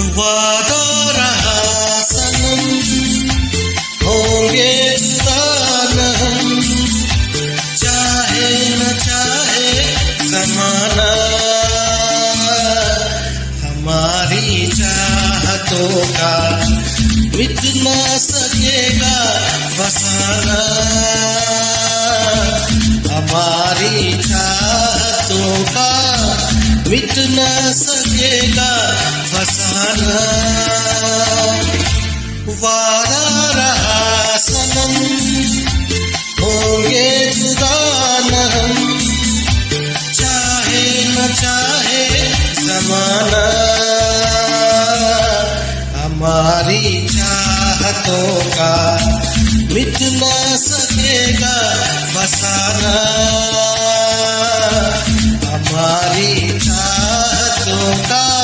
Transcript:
वादा रहा सनम, होंगे जुदा न हम, चाहे न चाहे ज़माना। हमारी चाहतों का मिट न सकेगा फसाना। हमारी चाहतों का मिट न सकेगा फसाना। वादा रहा सनम, होंगे जुदा न हम, चाहे न चाहे ज़माना। हमारी चाहतों का मिट न सकेगा फसाना। हमारी चाहतों का